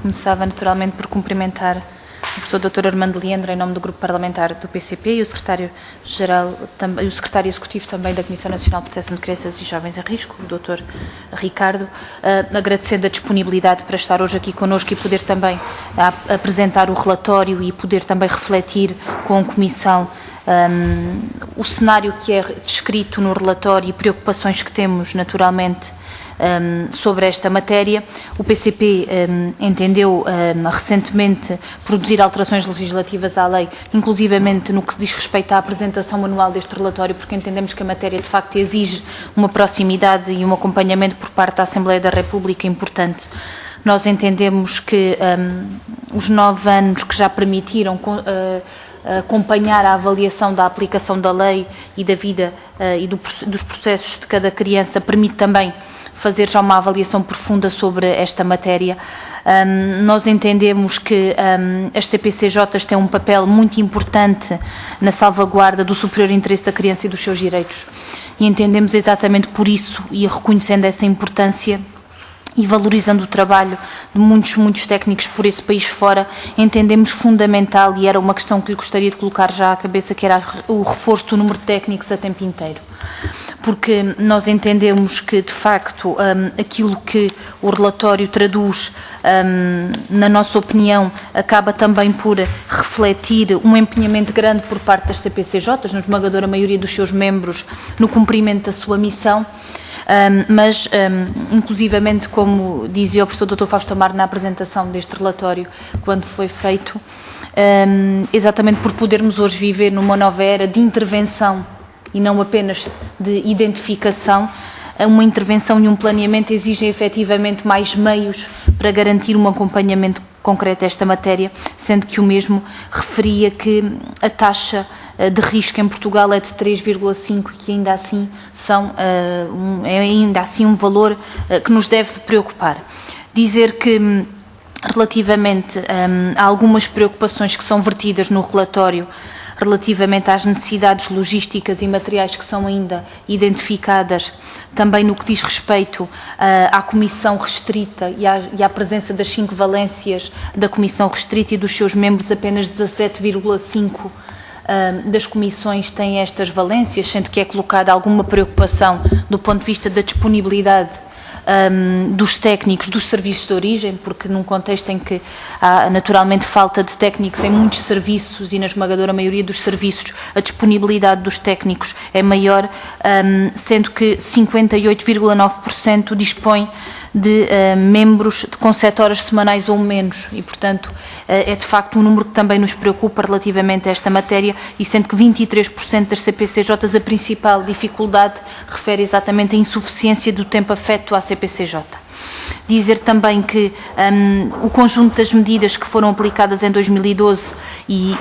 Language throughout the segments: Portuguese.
Começava naturalmente por cumprimentar o professor Dr. Armando Leandro em nome do Grupo Parlamentar do PCP e o Secretário-Geral, e o Secretário Executivo também da Comissão Nacional de Proteção de Crianças e Jovens em Risco, o Dr. Ricardo, agradecendo a disponibilidade para estar hoje aqui connosco e poder também apresentar o relatório e poder também refletir com a Comissão o cenário que é descrito no relatório e preocupações que temos naturalmente sobre esta matéria. O PCP entendeu recentemente produzir alterações legislativas à lei, inclusivamente no que diz respeito à apresentação manual deste relatório, porque entendemos que a matéria de facto exige uma proximidade e um acompanhamento por parte da Assembleia da República importante. Nós entendemos que os 9 anos que já permitiram acompanhar a avaliação da aplicação da lei e da vida e dos processos de cada criança permite também fazer já uma avaliação profunda sobre esta matéria. Nós entendemos que as CPCJs têm um papel muito importante na salvaguarda do superior interesse da criança e dos seus direitos. E entendemos exatamente por isso, e reconhecendo essa importância e valorizando o trabalho de muitos técnicos por esse país fora, entendemos fundamental, e era uma questão que lhe gostaria de colocar já à cabeça, que era o reforço do número de técnicos a tempo inteiro. Porque nós entendemos que, de facto, aquilo que o relatório traduz, na nossa opinião, acaba também por refletir um empenhamento grande por parte das CPCJs, na esmagadora maioria dos seus membros, no cumprimento da sua missão, mas, inclusivamente, como dizia o professor Dr. Fausto Amaro na apresentação deste relatório, quando foi feito, exatamente por podermos hoje viver numa nova era de intervenção e não apenas de identificação, uma intervenção e um planeamento exigem efetivamente mais meios para garantir um acompanhamento concreto desta matéria, sendo que o mesmo referia que a taxa de risco em Portugal é de 3,5 e que ainda assim é um valor que nos deve preocupar. Dizer que relativamente a algumas preocupações que são vertidas no relatório relativamente às necessidades logísticas e materiais que são ainda identificadas, também no que diz respeito à comissão restrita e à presença das 5 valências da comissão restrita e dos seus membros, apenas 17,5 das comissões têm estas valências, sendo que é colocada alguma preocupação do ponto de vista da disponibilidade dos técnicos dos serviços de origem, porque num contexto em que há naturalmente falta de técnicos em muitos serviços e na esmagadora maioria dos serviços a disponibilidade dos técnicos é maior, sendo que 58,9% dispõe de membros com 7 horas semanais ou menos e, portanto, é de facto um número que também nos preocupa relativamente a esta matéria, e sendo que 23% das CPCJs a principal dificuldade refere exatamente à insuficiência do tempo afeto à CPCJ. Dizer também que o conjunto das medidas que foram aplicadas em 2012 e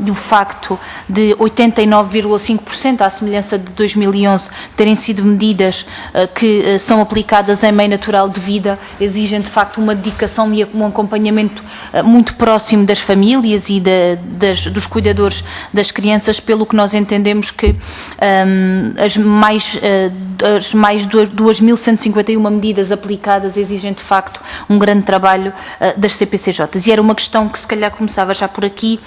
o facto de 89,5%, à semelhança de 2011, terem sido medidas que são aplicadas em meio natural de vida, exigem de facto uma dedicação e um acompanhamento muito próximo das famílias e dos cuidadores das crianças, pelo que nós entendemos que as mais 2.151 medidas aplicadas exigem de facto um grande trabalho das CPCJs. E era uma questão que se calhar começava já por aqui,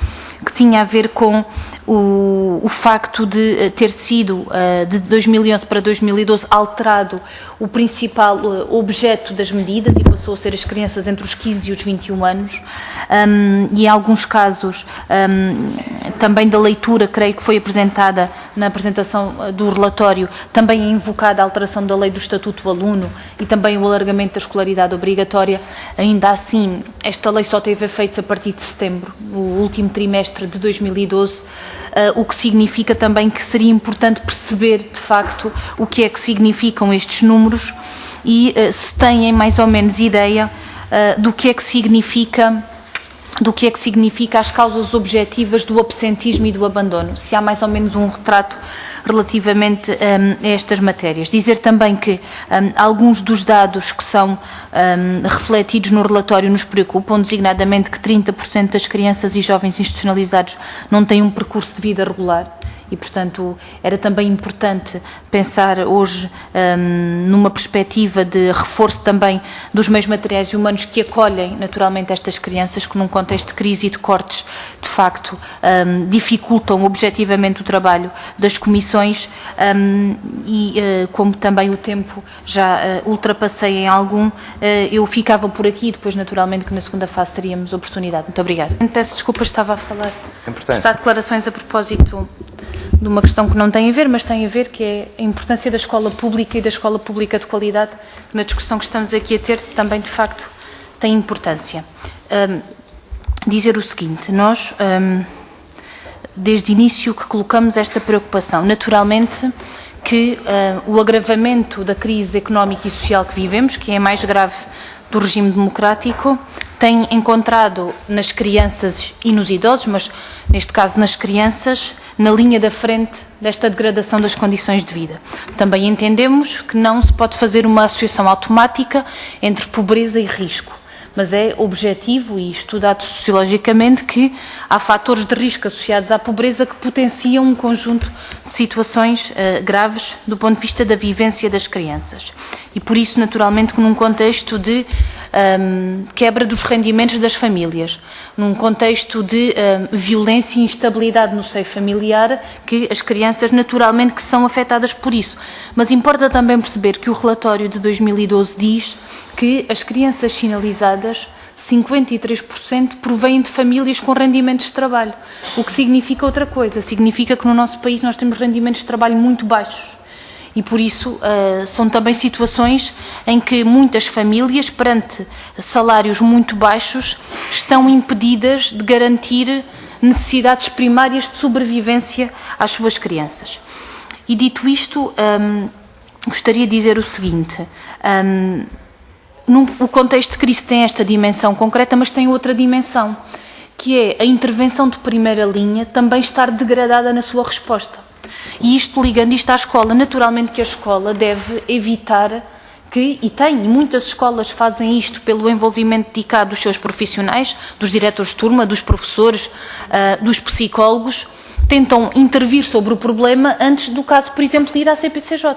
que tinha a ver com o facto de ter sido, de 2011 para 2012, alterado o principal objeto das medidas e passou a ser as crianças entre os 15 e os 21 anos, e em alguns casos também da leitura, creio que foi apresentada na apresentação do relatório, também é invocada a alteração da lei do Estatuto do Aluno e também o alargamento da escolaridade obrigatória. Ainda assim, esta lei só teve efeitos a partir de setembro, o último trimestre de 2012, o que significa também que seria importante perceber, de facto, o que é que significam estes números e se têm mais ou menos ideia do que é que significa as causas objetivas do absentismo e do abandono, se há mais ou menos um retrato relativamente a estas matérias. Dizer também que alguns dos dados que são refletidos no relatório nos preocupam, designadamente que 30% das crianças e jovens institucionalizados não têm um percurso de vida regular, e, portanto, era também importante pensar hoje numa perspectiva de reforço também dos meios materiais e humanos que acolhem naturalmente estas crianças, que num contexto de crise e de cortes, de facto, dificultam objetivamente o trabalho das comissões como também o tempo já ultrapassei em algum, eu ficava por aqui e depois naturalmente que na segunda fase teríamos oportunidade. Muito obrigada. Peço desculpa, estava a falar. Está declarações a propósito de uma questão que não tem a ver, mas tem a ver, que é a importância da escola pública e da escola pública de qualidade, que na discussão que estamos aqui a ter também, de facto, tem importância. Dizer o seguinte, nós, desde o início que colocamos esta preocupação, naturalmente que o agravamento da crise económica e social que vivemos, que é a mais grave do regime democrático, tem encontrado nas crianças e nos idosos, mas neste caso nas crianças, na linha da frente desta degradação das condições de vida. Também entendemos que não se pode fazer uma associação automática entre pobreza e risco, mas é objetivo e estudado sociologicamente que há fatores de risco associados à pobreza que potenciam um conjunto de situações graves do ponto de vista da vivência das crianças. E por isso, naturalmente, que num contexto de quebra dos rendimentos das famílias, num contexto de violência e instabilidade no seio familiar, que as crianças naturalmente que são afetadas por isso. Mas importa também perceber que o relatório de 2012 diz que as crianças sinalizadas, 53% provêm de famílias com rendimentos de trabalho, o que significa outra coisa, significa que no nosso país nós temos rendimentos de trabalho muito baixos. E por isso são também situações em que muitas famílias, perante salários muito baixos, estão impedidas de garantir necessidades primárias de sobrevivência às suas crianças. E dito isto, gostaria de dizer o seguinte, o contexto de crise tem esta dimensão concreta, mas tem outra dimensão, que é a intervenção de primeira linha também estar degradada na sua resposta. E isto, ligando isto à escola, naturalmente que a escola deve evitar que, e muitas escolas fazem isto pelo envolvimento dedicado dos seus profissionais, dos diretores de turma, dos professores, dos psicólogos, tentam intervir sobre o problema antes do caso, por exemplo, de ir à CPCJ,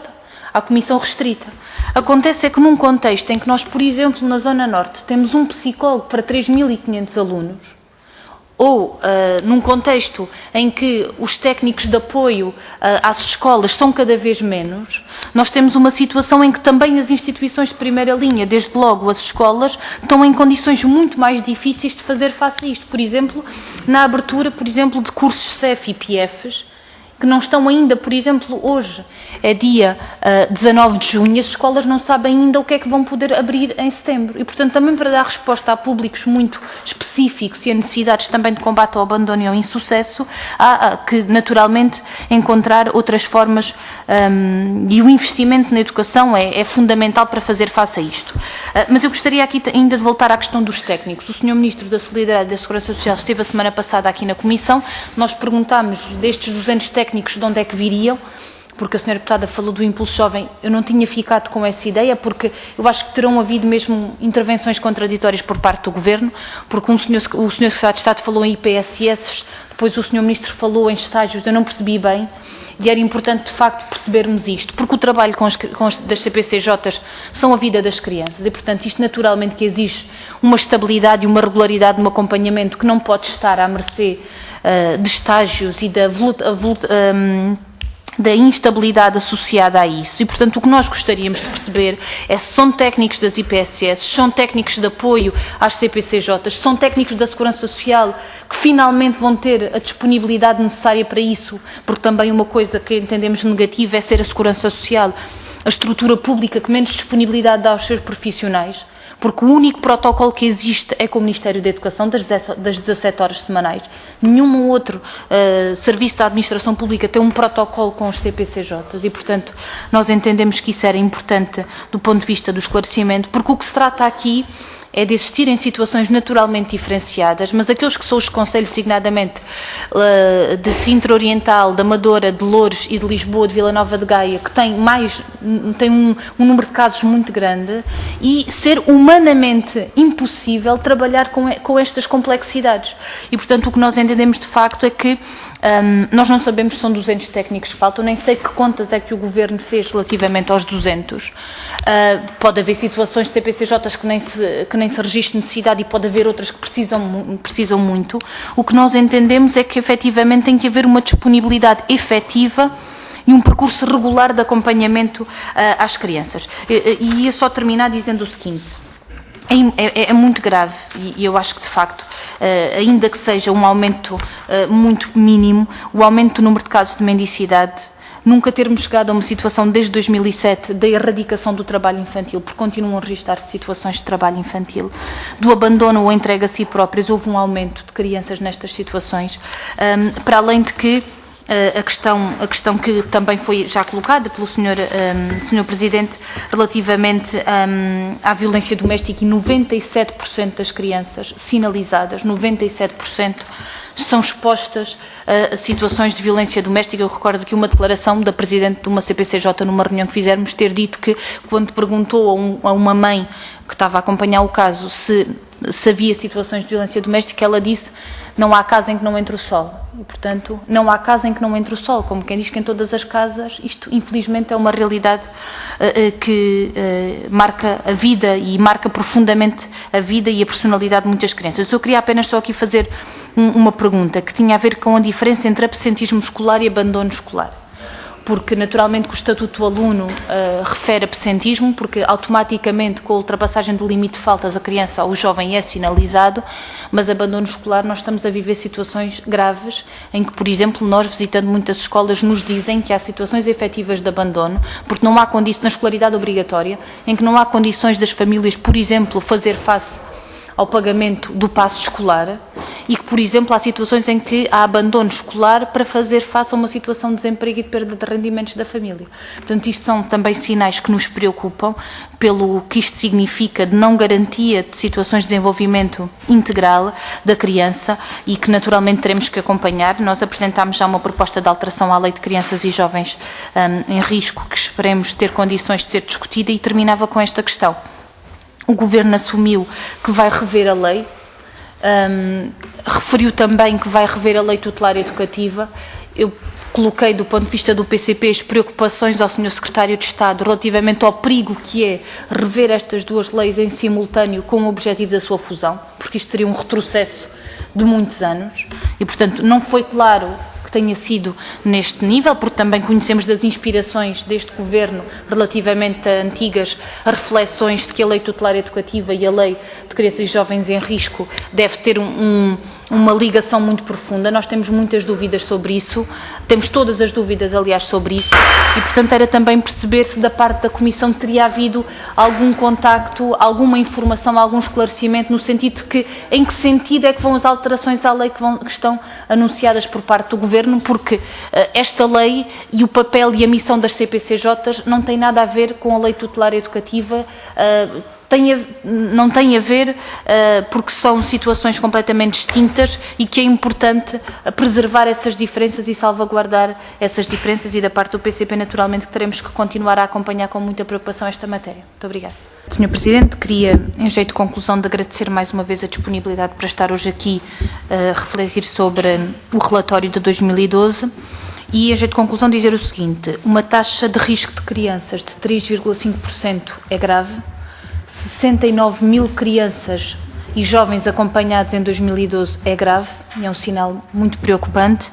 à Comissão Restrita. Acontece é que num contexto em que nós, por exemplo, na Zona Norte, temos um psicólogo para 3.500 alunos, ou num contexto em que os técnicos de apoio às escolas são cada vez menos, nós temos uma situação em que também as instituições de primeira linha, desde logo as escolas, estão em condições muito mais difíceis de fazer face a isto. Por exemplo, na abertura, por exemplo, de cursos CEF e PIEFs, que não estão ainda, por exemplo, hoje é dia 19 de junho, as escolas não sabem ainda o que é que vão poder abrir em setembro. E, portanto, também para dar resposta a públicos muito específicos e a necessidades também de combate ao abandono e ao insucesso, há que, naturalmente, encontrar outras formas e o investimento na educação é fundamental para fazer face a isto. Mas eu gostaria aqui ainda de voltar à questão dos técnicos. O Sr. Ministro da Solidariedade e da Segurança Social esteve a semana passada aqui na Comissão. Nós perguntámos destes 200 técnicos de onde é que viriam, porque a Sra. Deputada falou do Impulso Jovem. Eu não tinha ficado com essa ideia, porque eu acho que terão havido mesmo intervenções contraditórias por parte do Governo, porque o Sr. Secretário de Estado falou em IPSS, depois o Sr. Ministro falou em estágios, eu não percebi bem, e era importante de facto percebermos isto, porque o trabalho das CPCJs são a vida das crianças, e portanto isto naturalmente que exige uma estabilidade e uma regularidade no acompanhamento que não pode estar à mercê de estágios e da instabilidade associada a isso. E, portanto, o que nós gostaríamos de perceber é se são técnicos das IPSS, são técnicos de apoio às CPCJs, são técnicos da Segurança Social que finalmente vão ter a disponibilidade necessária para isso, porque também uma coisa que entendemos negativa é ser a Segurança Social a estrutura pública que menos disponibilidade dá aos seus profissionais, porque o único protocolo que existe é com o Ministério da Educação, das 17 horas semanais. Nenhum outro serviço da administração pública tem um protocolo com os CPCJs e, portanto, nós entendemos que isso era importante do ponto de vista do esclarecimento, porque o que se trata aqui é de existirem situações naturalmente diferenciadas, mas aqueles que são os concelhos, designadamente de Sintra Oriental, da Amadora, de Loures e de Lisboa, de Vila Nova de Gaia, que têm um número de casos muito grande, e ser humanamente impossível trabalhar com estas complexidades. E, portanto, o que nós entendemos de facto é que nós não sabemos se são 200 técnicos que faltam, nem sei que contas é que o Governo fez relativamente aos 200. Pode haver situações de CPCJs que nem se registre necessidade, e pode haver outras que precisam muito. O que nós entendemos é que efetivamente tem que haver uma disponibilidade efetiva e um percurso regular de acompanhamento às crianças. E ia só terminar dizendo o seguinte: é muito grave, e eu acho que de facto, ainda que seja um aumento muito mínimo, o aumento do número de casos de mendicidade, nunca termos chegado a uma situação desde 2007 da erradicação do trabalho infantil, porque continuam a registrar-se situações de trabalho infantil, do abandono ou entrega a si próprias. Houve um aumento de crianças nestas situações, para além de que a questão que também foi já colocada pelo Sr. Presidente relativamente à violência doméstica, e 97% das crianças sinalizadas, 97%, são expostas a situações de violência doméstica. Eu recordo que uma declaração da Presidente de uma CPCJ, numa reunião que fizemos, ter dito que, quando perguntou a uma mãe que estava a acompanhar o caso se havia situações de violência doméstica, ela disse: não há casa em que não entre o sol. E, portanto, não há casa em que não entre o sol, como quem diz que em todas as casas. Isto, infelizmente, é uma realidade que marca a vida, e marca profundamente a vida e a personalidade de muitas crianças. Eu queria apenas só aqui fazer uma pergunta que tinha a ver com a diferença entre absentismo escolar e abandono escolar. Porque, naturalmente, que o Estatuto do Aluno refere absentismo, porque automaticamente, com a ultrapassagem do limite de faltas, a criança ou o jovem é sinalizado, mas abandono escolar, nós estamos a viver situações graves em que, por exemplo, nós, visitando muitas escolas, nos dizem que há situações efetivas de abandono, porque não há condições, na escolaridade obrigatória, em que não há condições das famílias, por exemplo, fazer face ao pagamento do passo escolar, e que, por exemplo, há situações em que há abandono escolar para fazer face a uma situação de desemprego e de perda de rendimentos da família. Portanto, isto são também sinais que nos preocupam, pelo que isto significa de não garantia de situações de desenvolvimento integral da criança, e que naturalmente teremos que acompanhar. Nós apresentámos já uma proposta de alteração à Lei de Crianças e Jovens em Risco, que esperemos ter condições de ser discutida, e terminava com esta questão. O Governo assumiu que vai rever a lei, referiu também que vai rever a Lei Tutelar Educativa. Eu coloquei, do ponto de vista do PCP, as preocupações ao Sr. Secretário de Estado relativamente ao perigo que é rever estas duas leis em simultâneo com o objetivo da sua fusão, porque isto seria um retrocesso de muitos anos, e, portanto, não foi claro que tenha sido neste nível, porque também conhecemos das inspirações deste Governo relativamente a antigas reflexões de que a Lei Tutelar Educativa e a Lei de Crianças e Jovens em Risco deve ter uma ligação muito profunda. Nós temos muitas dúvidas sobre isso, temos todas as dúvidas, aliás, sobre isso, e, portanto, era também perceber se da parte da Comissão teria havido algum contacto, alguma informação, algum esclarecimento, no sentido de que, em que sentido é que vão as alterações à lei que estão anunciadas por parte do Governo, porque esta lei e o papel e a missão das CPCJs não tem nada a ver com a Lei Tutelar Educativa, não tem a ver, porque são situações completamente distintas, e que é importante preservar essas diferenças e salvaguardar essas diferenças, e da parte do PCP, naturalmente, que teremos que continuar a acompanhar com muita preocupação esta matéria. Muito obrigada. Sr. Presidente, queria, em jeito de conclusão, de agradecer mais uma vez a disponibilidade para estar hoje aqui a refletir sobre o relatório de 2012, e, em jeito de conclusão, dizer o seguinte: uma taxa de risco de crianças de 3,5% é grave, 69 mil crianças e jovens acompanhados em 2012 é grave, e é um sinal muito preocupante.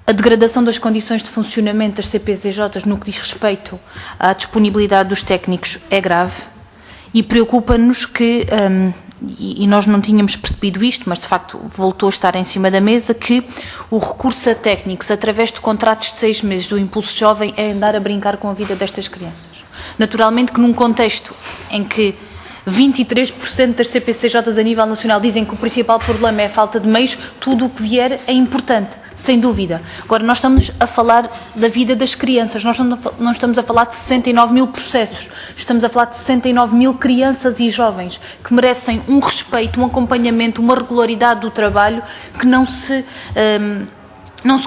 A degradação das condições de funcionamento das CPCJs no que diz respeito à disponibilidade dos técnicos é grave, e preocupa-nos que, e nós não tínhamos percebido isto, mas de facto voltou a estar em cima da mesa, que o recurso a técnicos através de contratos de 6 meses do Impulso Jovem é andar a brincar com a vida destas crianças. Naturalmente que, num contexto em que 23% das CPCJs a nível nacional dizem que o principal problema é a falta de meios, tudo o que vier é importante. sem dúvida. Agora, nós estamos a falar da vida das crianças, nós não estamos a falar de 69 mil processos, estamos a falar de 69 mil crianças e jovens que merecem um respeito, um acompanhamento, uma regularidade do trabalho que não se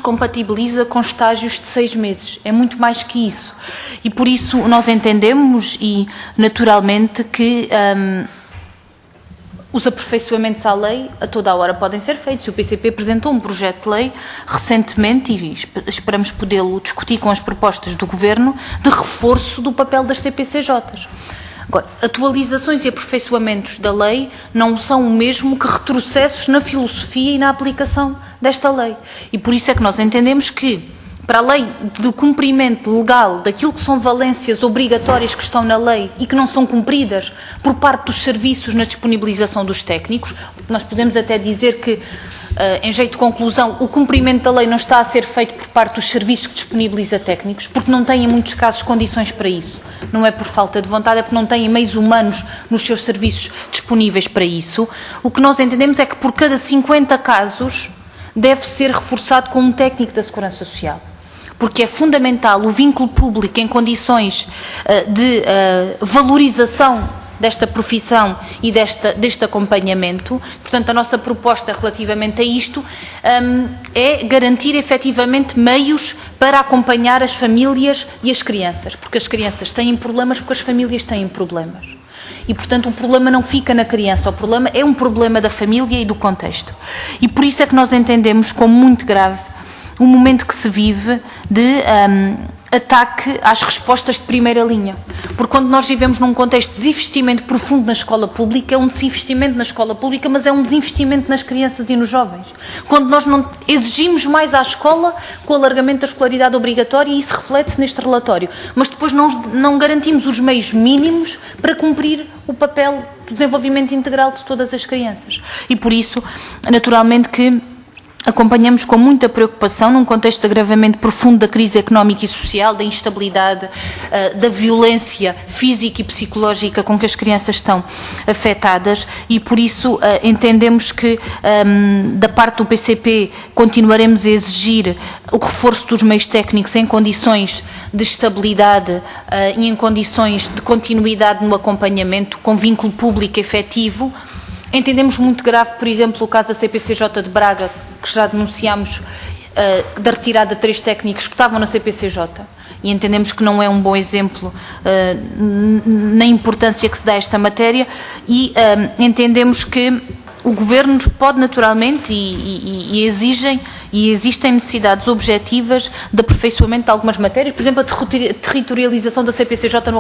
compatibiliza com estágios de 6 meses. É muito mais que isso. E por isso nós entendemos, e naturalmente, que os aperfeiçoamentos à lei a toda a hora podem ser feitos. O PCP apresentou um projeto de lei recentemente e esperamos podê-lo discutir com as propostas do Governo de reforço do papel das CPCJs. Agora, atualizações e aperfeiçoamentos da lei não são o mesmo que retrocessos na filosofia e na aplicação desta lei. E por isso é que nós entendemos que, para além do cumprimento legal daquilo que são valências obrigatórias que estão na lei e que não são cumpridas por parte dos serviços na disponibilização dos técnicos, nós podemos até dizer que, em jeito de conclusão, o cumprimento da lei não está a ser feito por parte dos serviços que disponibiliza técnicos, porque não têm, em muitos casos, condições para isso. Não é por falta de vontade, é porque não têm meios humanos nos seus serviços disponíveis para isso. O que nós entendemos é que por cada 50 casos deve ser reforçado com um técnico da Segurança Social. Porque é fundamental o vínculo público em condições de valorização desta profissão e deste acompanhamento. Portanto, a nossa proposta relativamente a isto é garantir efetivamente meios para acompanhar as famílias e as crianças, porque as crianças têm problemas, porque as famílias têm problemas. E, portanto, o problema não fica na criança, o problema é um problema da família e do contexto. E por isso é que nós entendemos como muito grave o momento que se vive de ataque às respostas de primeira linha. Porque quando nós vivemos num contexto de desinvestimento profundo na escola pública, é um desinvestimento na escola pública, mas é um desinvestimento nas crianças e nos jovens. Quando nós não exigimos mais à escola com o alargamento da escolaridade obrigatória, e isso reflete-se neste relatório, mas depois não garantimos os meios mínimos para cumprir o papel do desenvolvimento integral de todas as crianças. E por isso, naturalmente, que acompanhamos com muita preocupação, num contexto de agravamento profundo da crise económica e social, da instabilidade, da violência física e psicológica com que as crianças estão afetadas, e por isso entendemos que da parte do PCP continuaremos a exigir o reforço dos meios técnicos em condições de estabilidade e em condições de continuidade no acompanhamento, com vínculo público efetivo. Entendemos muito grave, por exemplo, o caso da CPCJ de Braga, que já denunciámos, da retirada de 3 técnicos que estavam na CPCJ. E entendemos que não é um bom exemplo na importância que se dá a esta matéria, e entendemos que o Governo pode naturalmente e existem necessidades objetivas de aperfeiçoamento de algumas matérias, por exemplo, a territorialização da CPCJ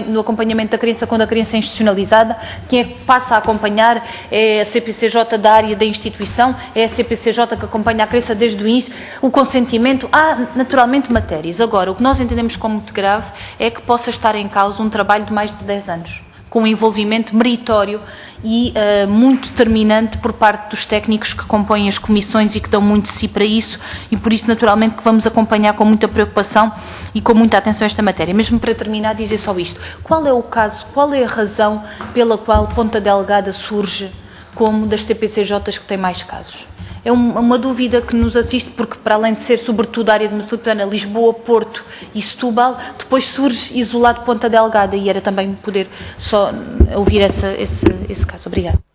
no acompanhamento da criança quando a criança é institucionalizada. Quem é que passa a acompanhar é a CPCJ da área da instituição, é a CPCJ que acompanha a criança desde o início, o consentimento. Há naturalmente matérias. Agora, o que nós entendemos como muito grave é que possa estar em causa um trabalho de mais de 10 anos, com um envolvimento meritório e muito determinante por parte dos técnicos que compõem as comissões e que dão muito de si para isso, e por isso naturalmente que vamos acompanhar com muita preocupação e com muita atenção esta matéria. Mesmo para terminar, dizer só isto: qual é o caso, qual é a razão pela qual Ponta Delgada surge como das CPCJs que tem mais casos? É uma dúvida que nos assiste, porque para além de ser sobretudo a área metropolitana, Lisboa, Porto e Setúbal, depois surge isolado Ponta Delgada, e era também poder só ouvir esse caso. Obrigada.